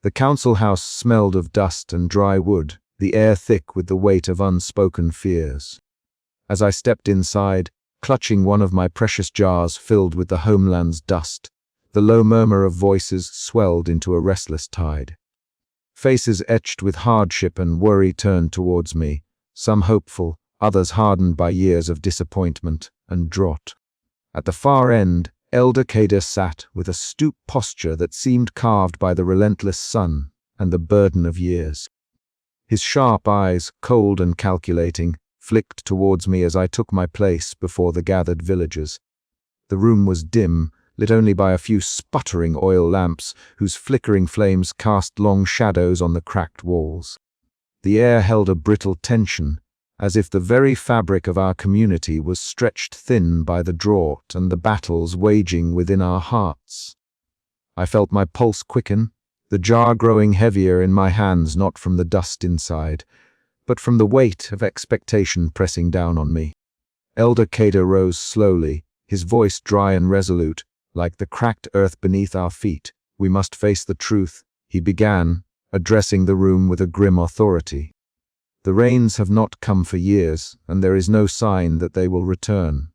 The council house smelled of dust and dry wood, the air thick with the weight of unspoken fears. As I stepped inside, clutching one of my precious jars filled with the homeland's dust, the low murmur of voices swelled into a restless tide. Faces etched with hardship and worry turned towards me, some hopeful, others hardened by years of disappointment and drought. At the far end, Elder Kader sat with a stooped posture that seemed carved by the relentless sun and the burden of years. His sharp eyes, cold and calculating, flicked towards me as I took my place before the gathered villagers. The room was dim, lit only by a few sputtering oil lamps whose flickering flames cast long shadows on the cracked walls. The air held a brittle tension, as if the very fabric of our community was stretched thin by the drought and the battles waging within our hearts. I felt my pulse quicken, the jar growing heavier in my hands, not from the dust inside, but from the weight of expectation pressing down on me. Elder Kader rose slowly, his voice dry and resolute, like the cracked earth beneath our feet. "We must face the truth," he began, addressing the room with a grim authority. "The rains have not come for years, and there is no sign that they will return.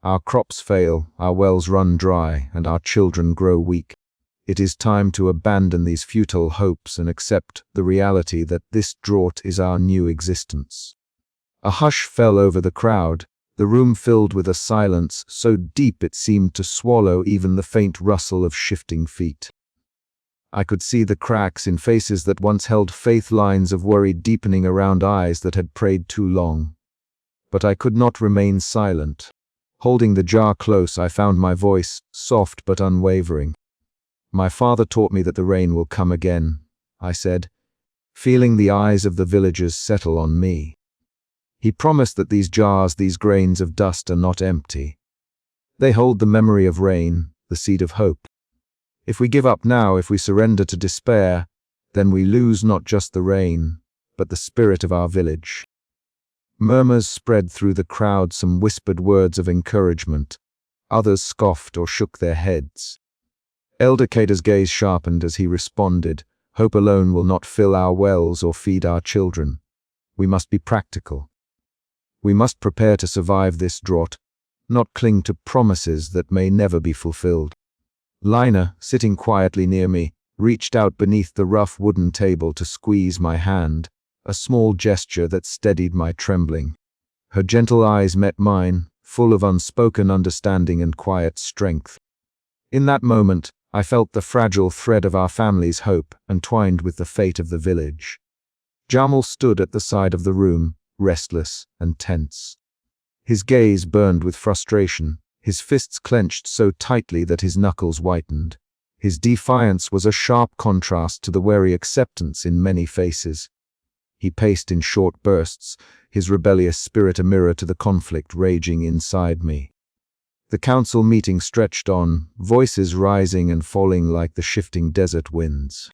Our crops fail, our wells run dry, and our children grow weak. It is time to abandon these futile hopes and accept the reality that this drought is our new existence." A hush fell over the crowd, the room filled with a silence so deep it seemed to swallow even the faint rustle of shifting feet. I could see the cracks in faces that once held faith, lines of worry deepening around eyes that had prayed too long. But I could not remain silent. Holding the jar close, I found my voice, soft but unwavering. "My father taught me that the rain will come again," I said, feeling the eyes of the villagers settle on me. "He promised that these jars, these grains of dust, are not empty. They hold the memory of rain, the seed of hope. If we give up now, if we surrender to despair, then we lose not just the rain, but the spirit of our village." Murmurs spread through the crowd, some whispered words of encouragement. Others scoffed or shook their heads. Elder Kader's gaze sharpened as he responded, "Hope alone will not fill our wells or feed our children. We must be practical. We must prepare to survive this drought, not cling to promises that may never be fulfilled." Lina, sitting quietly near me, reached out beneath the rough wooden table to squeeze my hand, a small gesture that steadied my trembling. Her gentle eyes met mine, full of unspoken understanding and quiet strength. In that moment, I felt the fragile thread of our family's hope entwined with the fate of the village. Jamal stood at the side of the room, restless and tense. His gaze burned with frustration, his fists clenched so tightly that his knuckles whitened. His defiance was a sharp contrast to the wary acceptance in many faces. He paced in short bursts, his rebellious spirit a mirror to the conflict raging inside me. The council meeting stretched on, voices rising and falling like the shifting desert winds.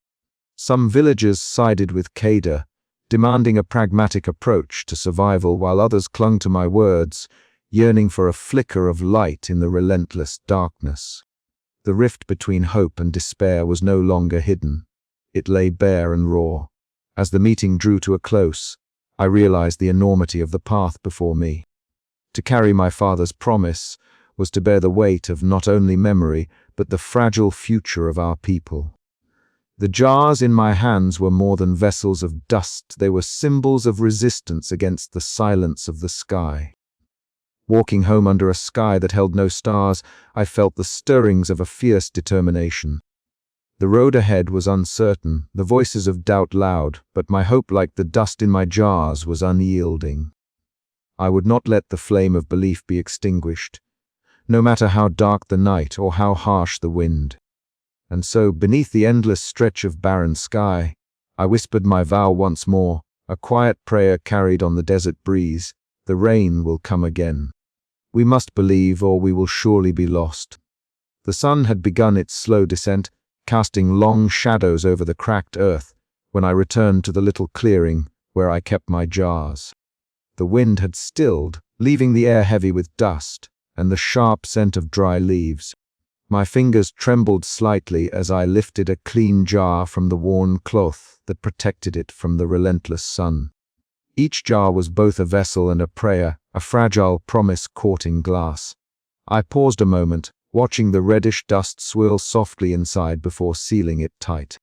Some villagers sided with Kader, demanding a pragmatic approach to survival, while others clung to my words, yearning for a flicker of light in the relentless darkness. The rift between hope and despair was no longer hidden. It lay bare and raw. As the meeting drew to a close, I realized the enormity of the path before me. To carry my father's promise was to bear the weight of not only memory, but the fragile future of our people. The jars in my hands were more than vessels of dust, they were symbols of resistance against the silence of the sky. Walking home under a sky that held no stars, I felt the stirrings of a fierce determination. The road ahead was uncertain, the voices of doubt loud, but my hope, like the dust in my jars, was unyielding. I would not let the flame of belief be extinguished, no matter how dark the night or how harsh the wind. And so, beneath the endless stretch of barren sky, I whispered my vow once more, a quiet prayer carried on the desert breeze: "The rain will come again. We must believe, or we will surely be lost." The sun had begun its slow descent, casting long shadows over the cracked earth, when I returned to the little clearing where I kept my jars. The wind had stilled, leaving the air heavy with dust and the sharp scent of dry leaves. My fingers trembled slightly as I lifted a clean jar from the worn cloth that protected it from the relentless sun. Each jar was both a vessel and a prayer, a fragile promise caught in glass. I paused a moment, watching the reddish dust swirl softly inside before sealing it tight.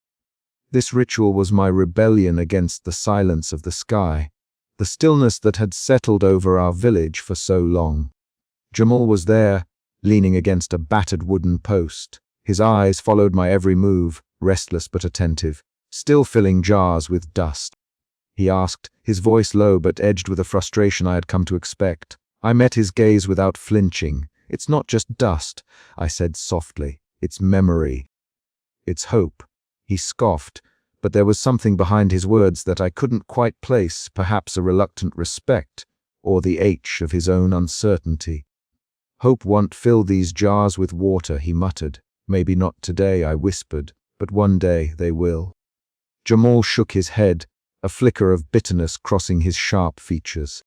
This ritual was my rebellion against the silence of the sky, the stillness that had settled over our village for so long. Jamal was there, leaning against a battered wooden post. His eyes followed my every move, restless but attentive, still filling jars with dust. He asked, his voice low but edged with a frustration I had come to expect. I met his gaze without flinching. "It's not just dust," I said softly. "It's memory. It's hope." He scoffed, but there was something behind his words that I couldn't quite place, perhaps a reluctant respect, or the ache of his own uncertainty. "Hope won't fill these jars with water," he muttered. "Maybe not today," I whispered, "but one day they will." Jamal shook his head, a flicker of bitterness crossing his sharp features.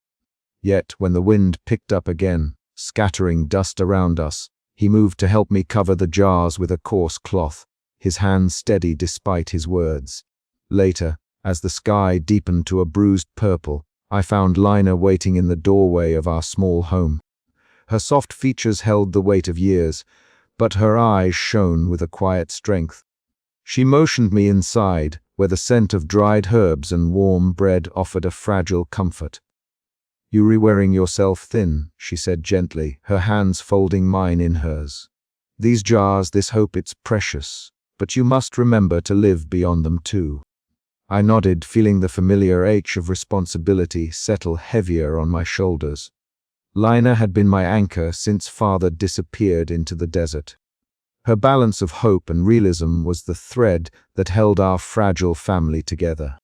Yet, when the wind picked up again, scattering dust around us, he moved to help me cover the jars with a coarse cloth, his hand steady despite his words. Later, as the sky deepened to a bruised purple, I found Lina waiting in the doorway of our small home. Her soft features held the weight of years, but her eyes shone with a quiet strength. She motioned me inside, where the scent of dried herbs and warm bread offered a fragile comfort. "You're wearing yourself thin," she said gently, her hands folding mine in hers. "These jars, this hope, it's precious, but you must remember to live beyond them too." I nodded, feeling the familiar ache of responsibility settle heavier on my shoulders. Lina had been my anchor since father disappeared into the desert. Her balance of hope and realism was the thread that held our fragile family together.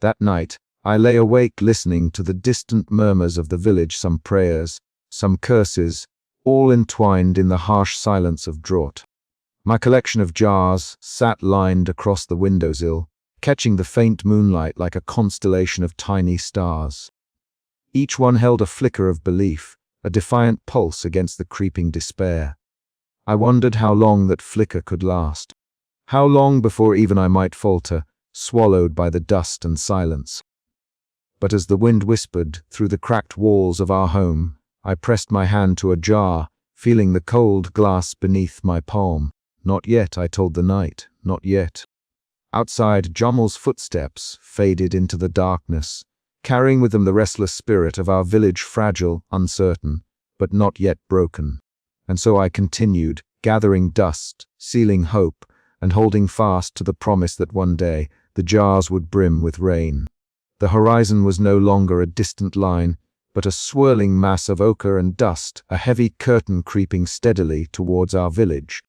That night, I lay awake listening to the distant murmurs of the village, some prayers, some curses, all entwined in the harsh silence of drought. My collection of jars sat lined across the windowsill, catching the faint moonlight like a constellation of tiny stars. Each one held a flicker of belief, a defiant pulse against the creeping despair. I wondered how long that flicker could last. How long before even I might falter, swallowed by the dust and silence. But as the wind whispered through the cracked walls of our home, I pressed my hand to a jar, feeling the cold glass beneath my palm. Not yet, I told the night, not yet. Outside, Jamal's footsteps faded into the darkness, carrying with them the restless spirit of our village, fragile, uncertain, but not yet broken. And so I continued, gathering dust, sealing hope, and holding fast to the promise that one day the jars would brim with rain. The horizon was no longer a distant line, but a swirling mass of ochre and dust, a heavy curtain creeping steadily towards our village.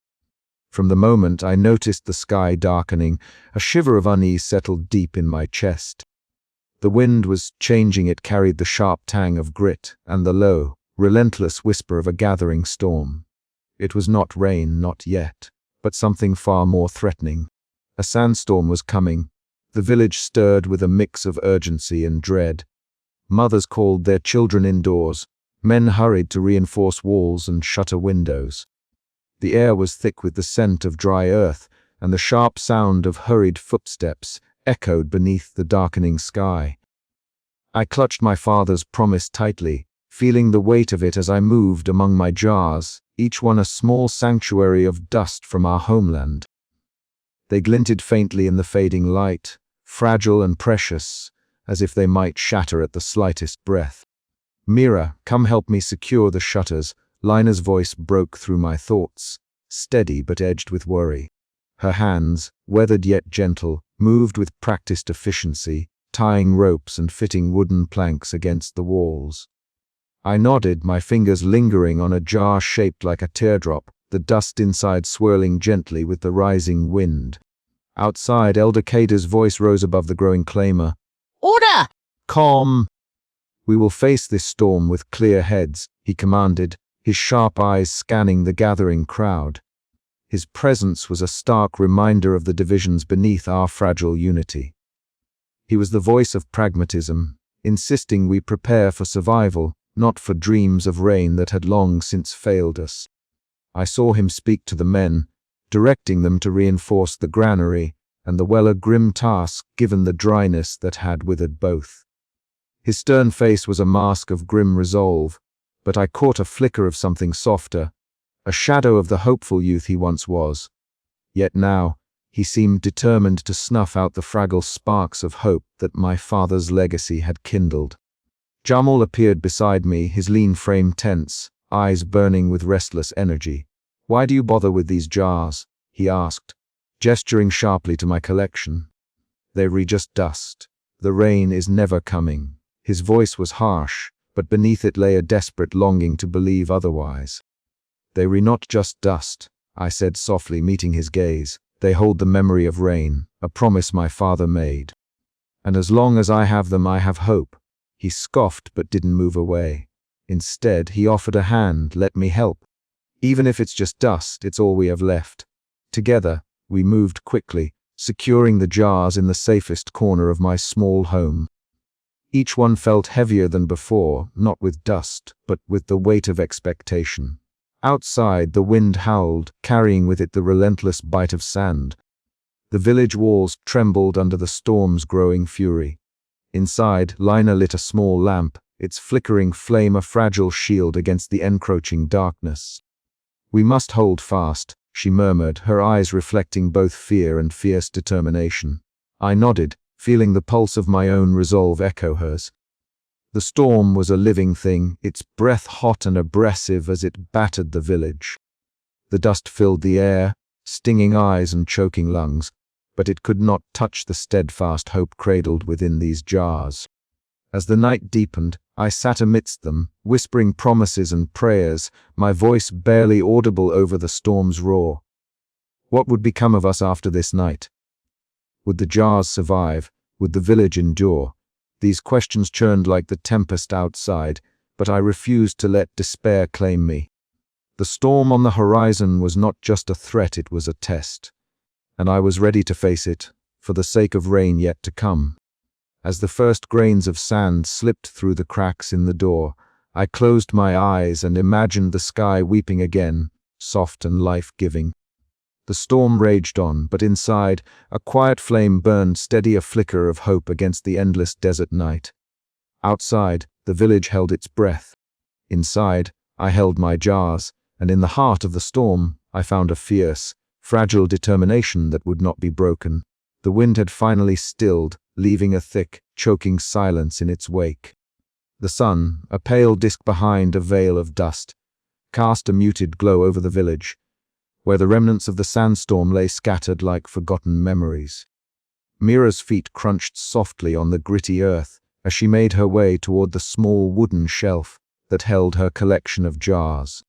From the moment I noticed the sky darkening, a shiver of unease settled deep in my chest. The wind was changing. It carried the sharp tang of grit and the low, relentless whisper of a gathering storm. It was not rain, not yet, but something far more threatening. A sandstorm was coming. The village stirred with a mix of urgency and dread. Mothers called their children indoors. Men hurried to reinforce walls and shutter windows. The air was thick with the scent of dry earth, and the sharp sound of hurried footsteps echoed beneath the darkening sky. I clutched my father's promise tightly, feeling the weight of it as I moved among my jars, each one a small sanctuary of dust from our homeland. They glinted faintly in the fading light, fragile and precious, as if they might shatter at the slightest breath. "Mira, come help me secure the shutters." Lina's voice broke through my thoughts, steady but edged with worry. Her hands, weathered yet gentle, moved with practiced efficiency, tying ropes and fitting wooden planks against the walls. I nodded, my fingers lingering on a jar shaped like a teardrop, the dust inside swirling gently with the rising wind. Outside, Elder Kader's voice rose above the growing clamor. "Order!" "Calm! We will face this storm with clear heads," he commanded, his sharp eyes scanning the gathering crowd. His presence was a stark reminder of the divisions beneath our fragile unity. He was the voice of pragmatism, insisting we prepare for survival, not for dreams of rain that had long since failed us. I saw him speak to the men, directing them to reinforce the granary, and the well a grim task given the dryness that had withered both. His stern face was a mask of grim resolve, but I caught a flicker of something softer, a shadow of the hopeful youth he once was. Yet now, he seemed determined to snuff out the fragile sparks of hope that my father's legacy had kindled. Jamal appeared beside me, his lean frame tense, eyes burning with restless energy. "Why do you bother with these jars?" he asked, gesturing sharply to my collection. "They're just dust. The rain is never coming." His voice was harsh, but beneath it lay a desperate longing to believe otherwise. "They're not just dust," I said softly, meeting his gaze. "They hold the memory of rain, a promise my father made. And as long as I have them, I have hope." He scoffed but didn't move away. Instead, he offered a hand. "Let me help. Even if it's just dust, it's all we have left." Together, we moved quickly, securing the jars in the safest corner of my small home. Each one felt heavier than before, not with dust, but with the weight of expectation. Outside, the wind howled, carrying with it the relentless bite of sand. The village walls trembled under the storm's growing fury. Inside, Lina lit a small lamp, its flickering flame a fragile shield against the encroaching darkness. "We must hold fast," she murmured, her eyes reflecting both fear and fierce determination. I nodded, feeling the pulse of my own resolve echo hers. The storm was a living thing, its breath hot and abrasive as it battered the village. The dust filled the air, stinging eyes and choking lungs, but it could not touch the steadfast hope cradled within these jars. As the night deepened, I sat amidst them, whispering promises and prayers, my voice barely audible over the storm's roar. What would become of us after this night? Would the jars survive? Would the village endure? These questions churned like the tempest outside, but I refused to let despair claim me. The storm on the horizon was not just a threat, it was a test. And I was ready to face it, for the sake of rain yet to come. As the first grains of sand slipped through the cracks in the door, I closed my eyes and imagined the sky weeping again, soft and life-giving. The storm raged on, but inside, a quiet flame burned steady, a flicker of hope against the endless desert night. Outside, the village held its breath. Inside, I held my jars, and in the heart of the storm, I found a fierce, fragile determination that would not be broken. The wind had finally stilled, leaving a thick, choking silence in its wake. The sun, a pale disk behind a veil of dust, cast a muted glow over the village, where the remnants of the sandstorm lay scattered like forgotten memories. Mira's feet crunched softly on the gritty earth as she made her way toward the small wooden shelf that held her collection of jars.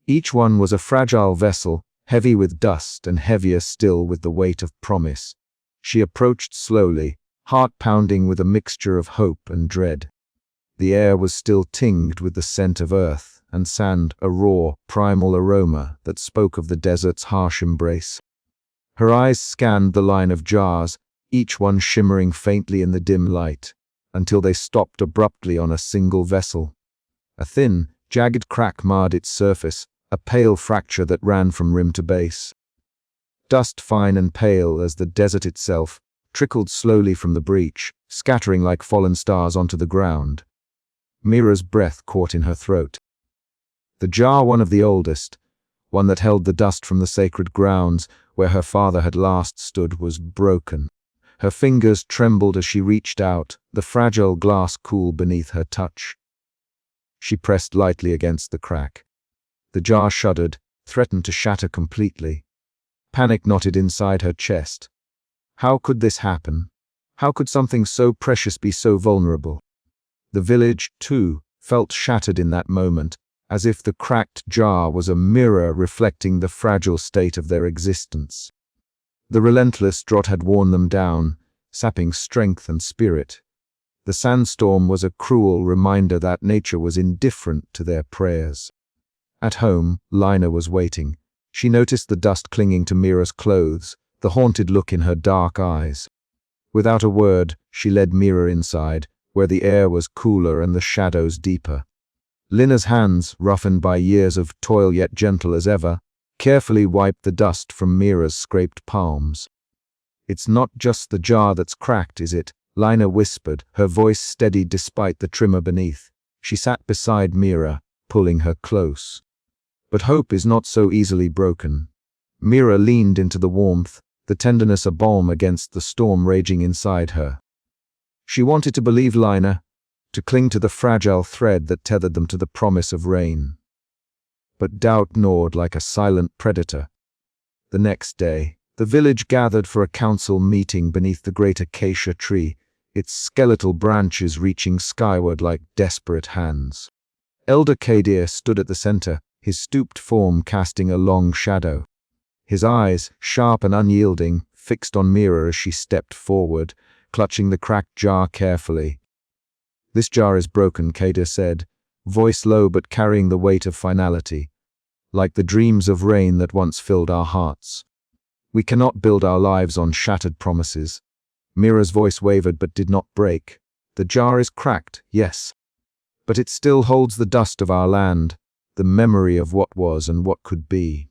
Each one was a fragile vessel, heavy with dust and heavier still with the weight of promise. She approached slowly, heart pounding with a mixture of hope and dread. The air was still tinged with the scent of earth and sand, a raw, primal aroma that spoke of the desert's harsh embrace. Her eyes scanned the line of jars, each one shimmering faintly in the dim light, until they stopped abruptly on a single vessel. A thin, jagged crack marred its surface, a pale fracture that ran from rim to base. Dust fine and pale as the desert itself trickled slowly from the breach, scattering like fallen stars onto the ground. Mira's breath caught in her throat. The jar, one of the oldest, one that held the dust from the sacred grounds where her father had last stood, was broken. Her fingers trembled as she reached out, the fragile glass cool beneath her touch. She pressed lightly against the crack. The jar shuddered, threatened to shatter completely. Panic knotted inside her chest. How could this happen? How could something so precious be so vulnerable? The village, too, felt shattered in that moment, as if the cracked jar was a mirror reflecting the fragile state of their existence. The relentless drought had worn them down, sapping strength and spirit. The sandstorm was a cruel reminder that nature was indifferent to their prayers. At home, Lina was waiting. She noticed the dust clinging to Mira's clothes, the haunted look in her dark eyes. Without a word, she led Mira inside, where the air was cooler and the shadows deeper. Lina's hands, roughened by years of toil yet gentle as ever, carefully wiped the dust from Mira's scraped palms. "It's not just the jar that's cracked, is it?" Lina whispered, her voice steady despite the tremor beneath. She sat beside Mira, pulling her close. "But hope is not so easily broken." Mira leaned into the warmth, the tenderness a balm against the storm raging inside her. She wanted to believe Lina, to cling to the fragile thread that tethered them to the promise of rain. But doubt gnawed like a silent predator. The next day, the village gathered for a council meeting beneath the great acacia tree, its skeletal branches reaching skyward like desperate hands. Elder Kadir stood at the center, his stooped form casting a long shadow. His eyes, sharp and unyielding, fixed on Mira as she stepped forward, clutching the cracked jar carefully. "This jar is broken," Kadir said, voice low but carrying the weight of finality, like the dreams of rain that once filled our hearts. "We cannot build our lives on shattered promises." Mira's voice wavered but did not break. "The jar is cracked, yes, but it still holds the dust of our land, the memory of what was and what could be.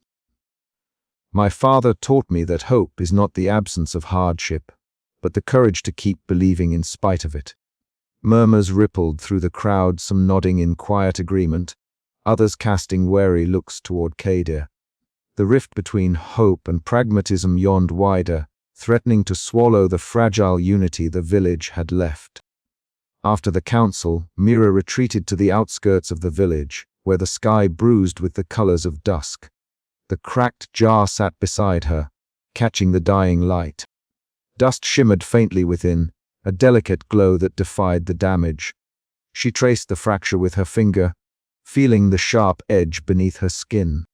My father taught me that hope is not the absence of hardship, but the courage to keep believing in spite of it." Murmurs rippled through the crowd, some nodding in quiet agreement, others casting wary looks toward Kadir. The rift between hope and pragmatism yawned wider, threatening to swallow the fragile unity the village had left. After the council, Mira retreated to the outskirts of the village, where the sky bruised with the colors of dusk. The cracked jar sat beside her, catching the dying light. Dust shimmered faintly within, a delicate glow that defied the damage. She traced the fracture with her finger, feeling the sharp edge beneath her skin.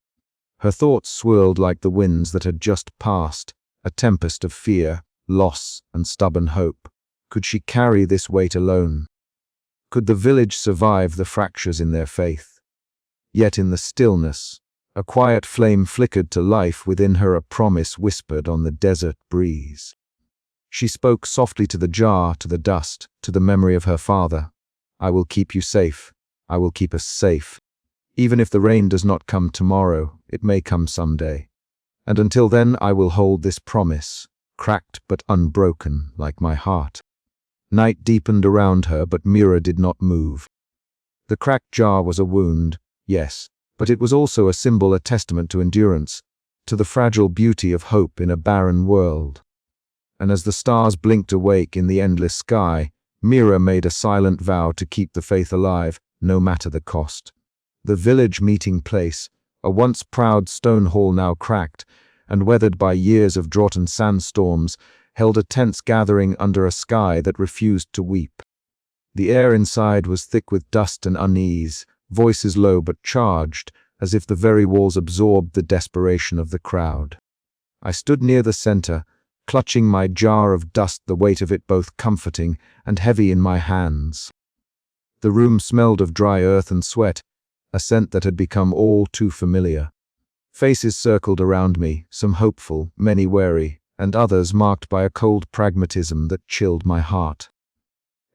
Her thoughts swirled like the winds that had just passed, a tempest of fear, loss, and stubborn hope. Could she carry this weight alone? Could the village survive the fractures in their faith? Yet in the stillness, a quiet flame flickered to life within her, a promise whispered on the desert breeze. She spoke softly to the jar, to the dust, to the memory of her father. "I will keep you safe. I will keep us safe. Even if the rain does not come tomorrow, it may come someday. And until then I will hold this promise, cracked but unbroken like my heart." Night deepened around her, but Mira did not move. The cracked jar was a wound, yes, but it was also a symbol, a testament to endurance, to the fragile beauty of hope in a barren world. And as the stars blinked awake in the endless sky, Mira made a silent vow to keep the faith alive, no matter the cost. The village meeting place, a once proud stone hall now cracked and weathered by years of drought and sandstorms, held a tense gathering under a sky that refused to weep. The air inside was thick with dust and unease, voices low but charged, as if the very walls absorbed the desperation of the crowd. I stood near the center, clutching my jar of dust, the weight of it both comforting and heavy in my hands. The room smelled of dry earth and sweat, a scent that had become all too familiar. Faces circled around me, some hopeful, many wary, and others marked by a cold pragmatism that chilled my heart.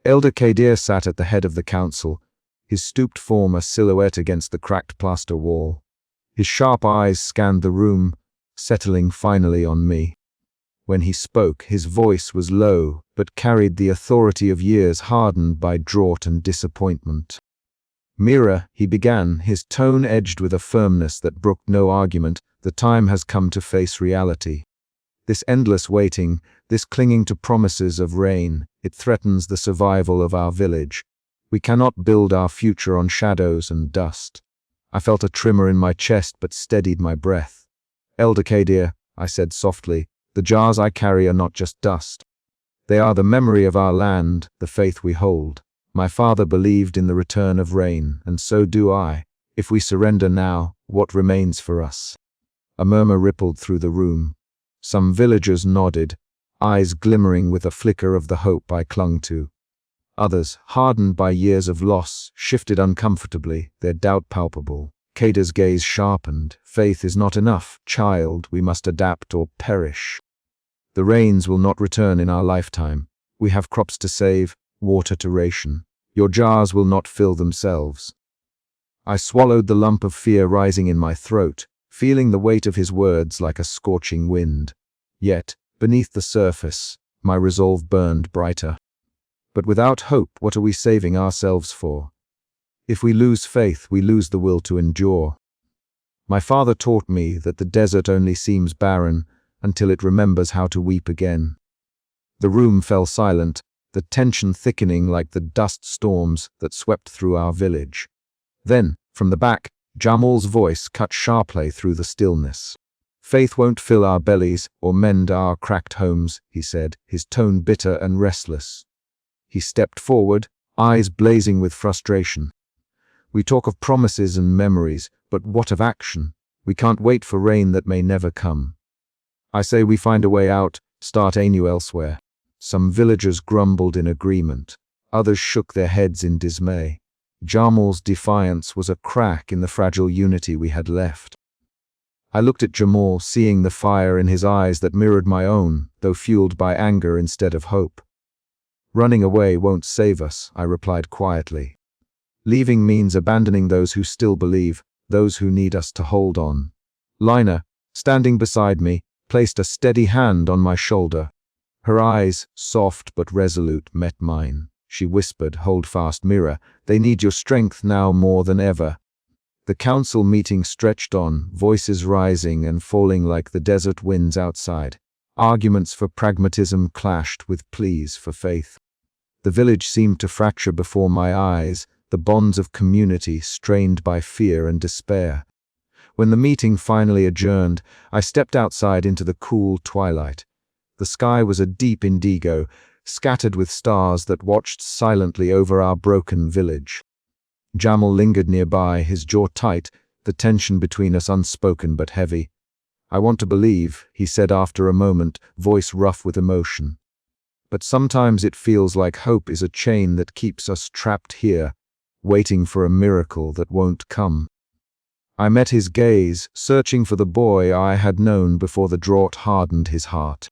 Elder Kadir sat at the head of the council, his stooped form a silhouette against the cracked plaster wall. His sharp eyes scanned the room, settling finally on me. When he spoke, his voice was low, but carried the authority of years hardened by drought and disappointment. "Mira," he began, his tone edged with a firmness that brooked no argument, "the time has come to face reality. This endless waiting, this clinging to promises of rain, it threatens the survival of our village. We cannot build our future on shadows and dust." I felt a tremor in my chest but steadied my breath. "Elder Kadir," I said softly, "the jars I carry are not just dust. They are the memory of our land, the faith we hold. My father believed in the return of rain, and so do I. If we surrender now, what remains for us?" A murmur rippled through the room. Some villagers nodded, eyes glimmering with a flicker of the hope I clung to. Others, hardened by years of loss, shifted uncomfortably, their doubt palpable. Kadir's gaze sharpened. "Faith is not enough, child. We must adapt or perish. The rains will not return in our lifetime. We have crops to save, water to ration. Your jars will not fill themselves." I swallowed the lump of fear rising in my throat, feeling the weight of his words like a scorching wind. Yet, beneath the surface, my resolve burned brighter. But without hope, what are we saving ourselves for? If we lose faith, we lose the will to endure. My father taught me that the desert only seems barren until it remembers how to weep again. The room fell silent, the tension thickening like the dust storms that swept through our village. Then, from the back, Jamal's voice cut sharply through the stillness. "Faith won't fill our bellies or mend our cracked homes," he said, his tone bitter and restless. He stepped forward, eyes blazing with frustration. "We talk of promises and memories, but what of action? We can't wait for rain that may never come. I say we find a way out, start anew elsewhere." Some villagers grumbled in agreement. Others shook their heads in dismay. Jamal's defiance was a crack in the fragile unity we had left. I looked at Jamal, seeing the fire in his eyes that mirrored my own, though fueled by anger instead of hope. "Running away won't save us," I replied quietly. "Leaving means abandoning those who still believe, those who need us to hold on." Lina, standing beside me, placed a steady hand on my shoulder. Her eyes, soft but resolute, met mine. She whispered, "Hold fast, Mira. They need your strength now more than ever." The council meeting stretched on, voices rising and falling like the desert winds outside. Arguments for pragmatism clashed with pleas for faith. The village seemed to fracture before my eyes, the bonds of community strained by fear and despair. When the meeting finally adjourned, I stepped outside into the cool twilight. The sky was a deep indigo, scattered with stars that watched silently over our broken village. Jamal lingered nearby, his jaw tight, the tension between us unspoken but heavy. "I want to believe," he said after a moment, voice rough with emotion. "But sometimes it feels like hope is a chain that keeps us trapped here, waiting for a miracle that won't come." I met his gaze, searching for the boy I had known before the drought hardened his heart.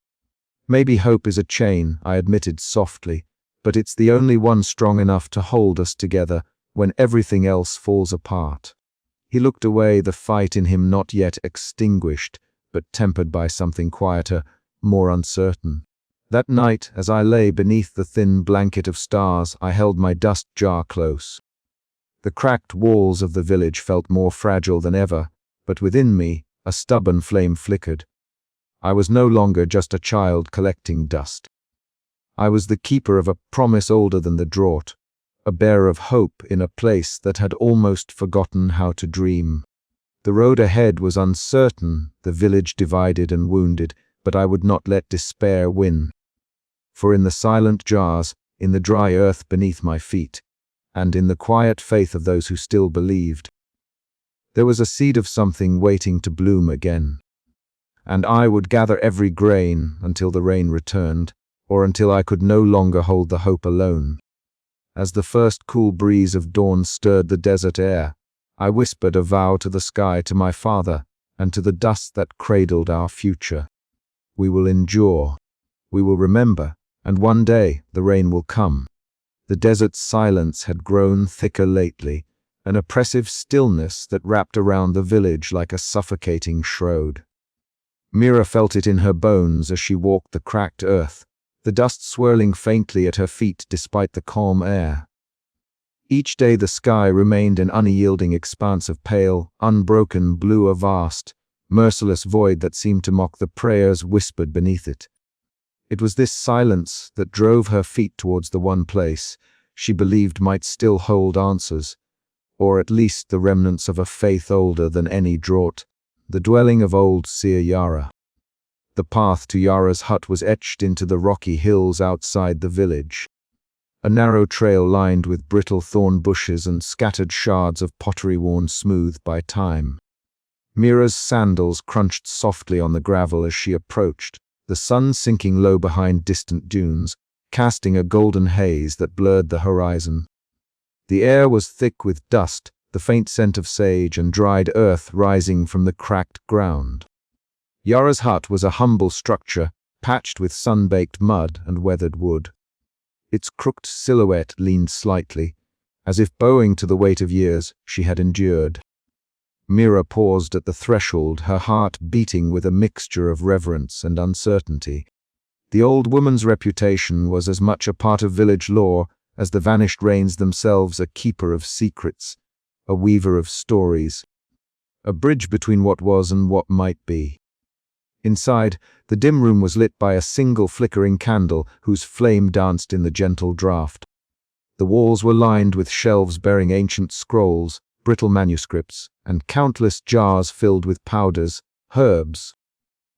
"Maybe hope is a chain," I admitted softly, "but it's the only one strong enough to hold us together when everything else falls apart." He looked away, the fight in him not yet extinguished, but tempered by something quieter, more uncertain. That night, as I lay beneath the thin blanket of stars, I held my dust jar close. The cracked walls of the village felt more fragile than ever, but within me, a stubborn flame flickered. I was no longer just a child collecting dust. I was the keeper of a promise older than the drought, a bearer of hope in a place that had almost forgotten how to dream. The road ahead was uncertain, the village divided and wounded, but I would not let despair win. For in the silent jars, in the dry earth beneath my feet, and in the quiet faith of those who still believed, there was a seed of something waiting to bloom again. And I would gather every grain until the rain returned, or until I could no longer hold the hope alone. As the first cool breeze of dawn stirred the desert air, I whispered a vow to the sky, to my father, and to the dust that cradled our future. We will endure, we will remember, and one day the rain will come. The desert's silence had grown thicker lately, an oppressive stillness that wrapped around the village like a suffocating shroud. Mira felt it in her bones as she walked the cracked earth, the dust swirling faintly at her feet despite the calm air. Each day the sky remained an unyielding expanse of pale, unbroken blue, a vast, merciless void that seemed to mock the prayers whispered beneath it. It was this silence that drove her feet towards the one place she believed might still hold answers, or at least the remnants of a faith older than any drought, the dwelling of old seer Yara. The path to Yara's hut was etched into the rocky hills outside the village. A narrow trail lined with brittle thorn bushes and scattered shards of pottery worn smooth by time. Mira's sandals crunched softly on the gravel as she approached, the sun sinking low behind distant dunes, casting a golden haze that blurred the horizon. The air was thick with dust, the faint scent of sage and dried earth rising from the cracked ground. Yara's hut was a humble structure, patched with sun-baked mud and weathered wood. Its crooked silhouette leaned slightly, As if bowing to the weight of years she had endured. Mira paused at the threshold, her heart beating with a mixture of reverence and uncertainty. The old woman's reputation was as much a part of village lore as the vanished rains themselves, a keeper of secrets, a weaver of stories, a bridge between what was and what might be. Inside, the dim room was lit by a single flickering candle whose flame danced in the gentle draught. The walls were lined with shelves bearing ancient scrolls, brittle manuscripts, and countless jars filled with powders, herbs,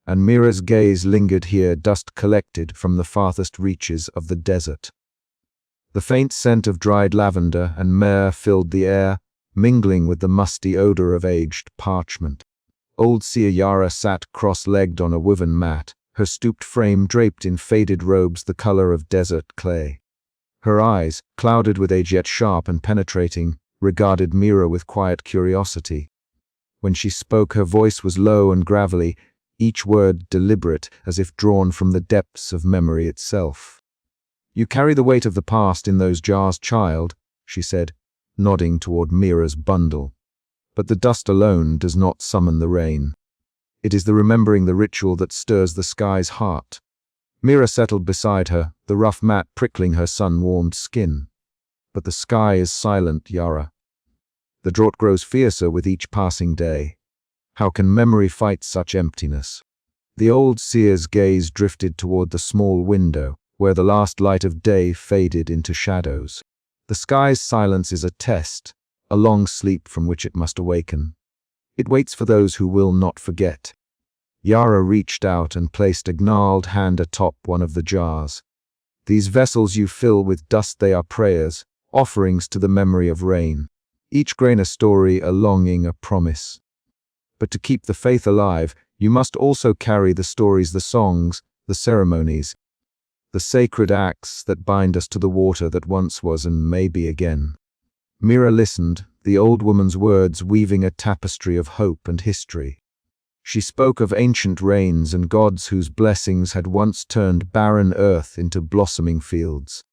and Mira's gaze lingered here, dust collected from the farthest reaches of the desert. The faint scent of dried lavender and myrrh filled the air, mingling with the musty odor of aged parchment. Old seer Yara sat cross-legged on a woven mat, her stooped frame draped in faded robes the color of desert clay. Her eyes, clouded with age yet sharp and penetrating, regarded Mira with quiet curiosity. When she spoke, her voice was low and gravelly, each word deliberate, as if drawn from the depths of memory itself. "You carry the weight of the past in those jars, child," she said, nodding toward Mira's bundle. "But the dust alone does not summon the rain. It is the remembering the ritual that stirs the sky's heart." Mira settled beside her, the rough mat prickling her sun-warmed skin. "But the sky is silent, Yara. The drought grows fiercer with each passing day. How can memory fight such emptiness?" The old seer's gaze drifted toward the small window, where the last light of day faded into shadows. "The sky's silence is a test, a long sleep from which it must awaken. It waits for those who will not forget." Yara reached out and placed a gnarled hand atop one of the jars. "These vessels you fill with dust, they are prayers, offerings to the memory of rain. Each grain a story, a longing, a promise. But to keep the faith alive, you must also carry the stories, the songs, the ceremonies, the sacred acts that bind us to the water that once was and may be again." Mira listened, the old woman's words weaving a tapestry of hope and history. She spoke of ancient rains and gods whose blessings had once turned barren earth into blossoming fields.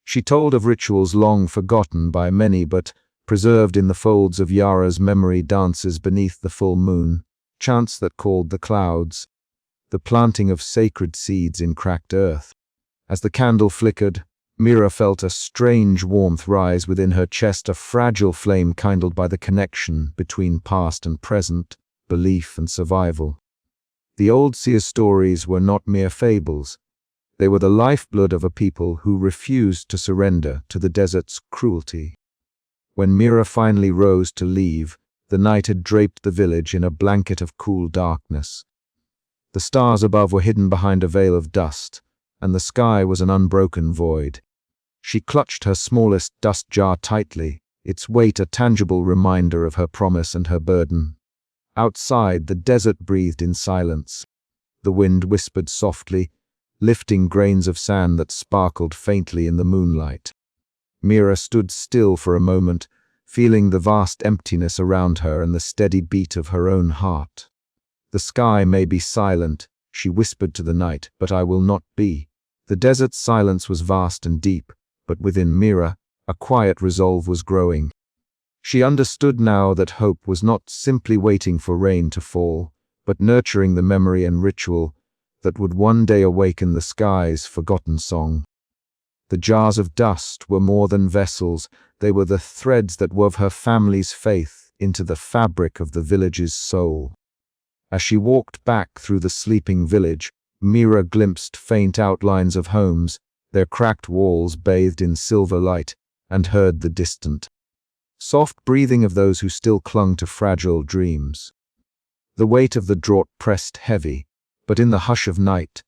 She told of rituals long forgotten by many but preserved in the folds of Yara's memory, dances beneath the full moon, chants that called the clouds, the planting of sacred seeds in cracked earth. As the candle flickered, Mira felt a strange warmth rise within her chest, a fragile flame kindled by the connection between past and present, belief and survival. The old seer's stories were not mere fables. They were the lifeblood of a people who refused to surrender to the desert's cruelty. When Mira finally rose to leave, the night had draped the village in a blanket of cool darkness. The stars above were hidden behind a veil of dust, and the sky was an unbroken void. She clutched her smallest dust jar tightly, its weight a tangible reminder of her promise and her burden. Outside, the desert breathed in silence. The wind whispered softly, lifting grains of sand that sparkled faintly in the moonlight. Mira stood still for a moment, feeling the vast emptiness around her and the steady beat of her own heart. "The sky may be silent," she whispered to the night, "but I will not be." The desert's silence was vast and deep, but within Mira, a quiet resolve was growing. She understood now that hope was not simply waiting for rain to fall, but nurturing the memory and ritual that would one day awaken the sky's forgotten song. The jars of dust were more than vessels, they were the threads that wove her family's faith into the fabric of the village's soul. As she walked back through the sleeping village, Mira glimpsed faint outlines of homes, their cracked walls bathed in silver light, and heard the distant, soft breathing of those who still clung to fragile dreams. The weight of the drought pressed heavy, but in the hush of night,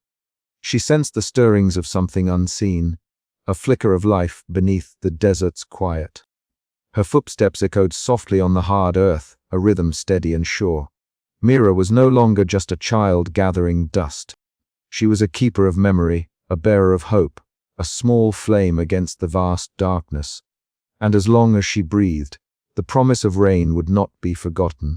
she sensed the stirrings of something unseen, a flicker of life beneath the desert's quiet. Her footsteps echoed softly on the hard earth, a rhythm steady and sure. Mira was no longer just a child gathering dust. She was a keeper of memory, a bearer of hope, a small flame against the vast darkness. And as long as she breathed, the promise of rain would not be forgotten.